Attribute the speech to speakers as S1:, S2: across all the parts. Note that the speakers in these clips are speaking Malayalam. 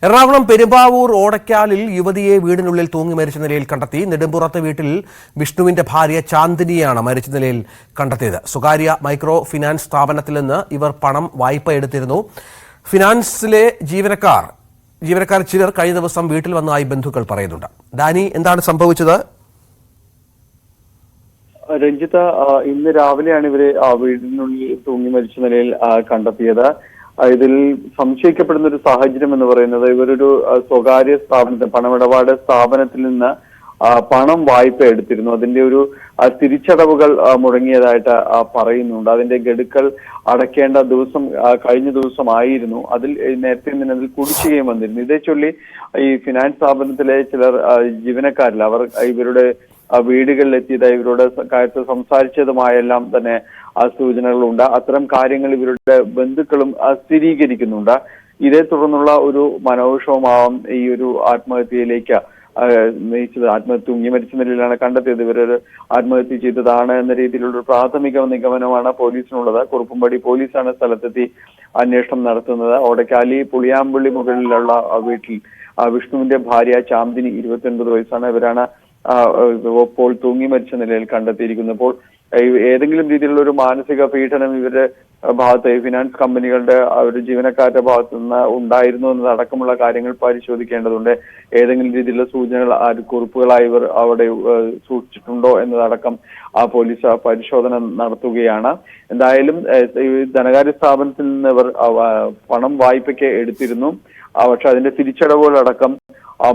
S1: എറണാകുളം പെരുമ്പാവൂർ ഓടക്കാലിൽ യുവതിയെ വീടിനുള്ളിൽ തൂങ്ങി മരിച്ച നിലയിൽ കണ്ടെത്തി. നെടുമ്പുറത്തെ വീട്ടിൽ വിഷ്ണുവിന്റെ ഭാര്യ ചാന്ദിനിയാണ് മരിച്ച നിലയിൽ കണ്ടെത്തിയത്. സ്വകാര്യ മൈക്രോ ഫിനാൻസ് സ്ഥാപനത്തിൽ നിന്ന് ഇവർ പണം വായ്പ എടുത്തിരുന്നു. ഫിനാൻസിലെ ജീവനക്കാർ ചിലർ കഴിഞ്ഞ ദിവസം വീട്ടിൽ വന്നതായി ബന്ധുക്കൾ പറയുന്നുണ്ട്. ഡാനി, എന്താണ് സംഭവിച്ചത്?
S2: രഞ്ജിത്ത്, ഇന്ന് രാവിലെയാണ് ഇവരെ വീടിനുള്ളിൽ തൂങ്ങി മരിച്ച നിലയിൽ കണ്ടെത്തിയത്. ഇതിൽ സംശയിക്കപ്പെടുന്ന ഒരു സാഹചര്യം എന്ന് പറയുന്നത് ഇവരൊരു സ്വകാര്യ സ്ഥാപനത്തിൽ പണമിടപാട് സ്ഥാപനത്തിൽ നിന്ന് പണം വായ്പ എടുത്തിരുന്നു. അതിന്റെ ഒരു തിരിച്ചടവുകൾ മുടങ്ങിയതായിട്ട് പറയുന്നുണ്ട്. അതിന്റെ ഗഡുക്കൾ അടയ്ക്കേണ്ട ദിവസം കഴിഞ്ഞ ദിവസമായിരുന്നു. അതിൽ നേരത്തെ തന്നെ അതിൽ കുടിശ്ശികയും വന്നിരുന്നു. ഇതേ ചൊല്ലി ഈ ഫിനാൻസ് സ്ഥാപനത്തിലെ ചിലർ ജീവനക്കാരിൽ അവർ ഇവരുടെ വീടുകളിലെത്തിയത് ഇവരോട് കാര്യത്തിൽ സംസാരിച്ചതുമായെല്ലാം തന്നെ സൂചനകളുണ്ട്. അത്തരം കാര്യങ്ങൾ ഇവരുടെ ബന്ധുക്കളും സ്ഥിരീകരിക്കുന്നുണ്ട്. ഇതേ തുടർന്നുള്ള ഒരു മനോവിഷമമാവാം ഈ ഒരു ആത്മഹത്യയിലേക്ക് നയിച്ചത്. തൂങ്ങി മരിച്ച നിലയിലാണ് കണ്ടെത്തിയത്. ഇവരൊരു ആത്മഹത്യ ചെയ്തതാണ് എന്ന രീതിയിലുള്ള ഒരു പ്രാഥമിക നിഗമനമാണ് പോലീസിനുള്ളത്. കുറുപ്പുംപടി പോലീസാണ് സ്ഥലത്തെത്തി അന്വേഷണം നടത്തുന്നത്. ഓടക്കാലി പുളിയാമ്പള്ളി മുകളിലുള്ള വീട്ടിൽ വിഷ്ണുവിന്റെ ഭാര്യ ചാന്ദിനി 29 വയസ്സാണ്. ഇവരാണ് ഇപ്പോൾ തൂങ്ങി മരിച്ച നിലയിൽ കണ്ടെത്തിയിരിക്കുന്നത്. ഇപ്പോൾ ഏതെങ്കിലും രീതിയിലുള്ള ഒരു മാനസിക പീഡനം ഇവരുടെ ഭാഗത്ത് ഫിനാൻസ് കമ്പനികളുടെ ഒരു ജീവനക്കാരുടെ ഭാഗത്തു നിന്ന് ഉണ്ടായിരുന്നു എന്നതടക്കമുള്ള കാര്യങ്ങൾ പരിശോധിക്കേണ്ടതുണ്ട്. ഏതെങ്കിലും രീതിയിലുള്ള സൂചനകൾ കുറിപ്പുകളായി ഇവർ അവിടെ സൂക്ഷിച്ചിട്ടുണ്ടോ എന്നതടക്കം പോലീസ് പരിശോധന നടത്തുകയാണ്. എന്തായാലും ധനകാര്യ സ്ഥാപനത്തിൽ നിന്ന് ഇവർ പണം വായ്പയ്ക്ക് എടുത്തിരുന്നു. പക്ഷെ അതിന്റെ തിരിച്ചടവുകളടക്കം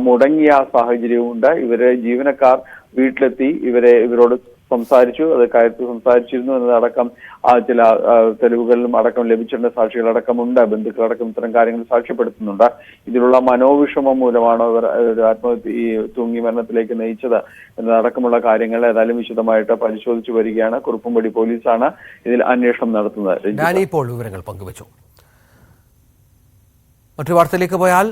S2: മുടങ്ങിയ സാഹചര്യവുമുണ്ട്. ഇവരെ ജീവനക്കാർ വീട്ടിലെത്തി ഇവരോട് സംസാരിച്ചു. അത് കാര്യത്തിൽ സംസാരിച്ചിരുന്നു എന്നതടക്കം ചില തെളിവുകളിലും അടക്കം ലഭിച്ചിട്ടുണ്ട്. സാക്ഷികളടക്കമുണ്ട്. ബന്ധുക്കളടക്കം ഇത്തരം കാര്യങ്ങൾ സാക്ഷ്യപ്പെടുത്തുന്നുണ്ട്. ഇതിലുള്ള മനോവിഷമം മൂലമാണോ ഇവർ ആത്മഹത്യ ഈ തൂങ്ങി മരണത്തിലേക്ക് നയിച്ചത് എന്നതടക്കമുള്ള കാര്യങ്ങൾ ഏതായാലും വിശദമായിട്ട് പരിശോധിച്ചു വരികയാണ്. കുറുപ്പുംപടി പോലീസാണ് ഇതിൽ അന്വേഷണം നടത്തുന്നത്.
S1: വിവരങ്ങൾ പങ്കുവച്ചു. മറ്റൊരു വാർത്തയിലേക്ക് പോയാൽ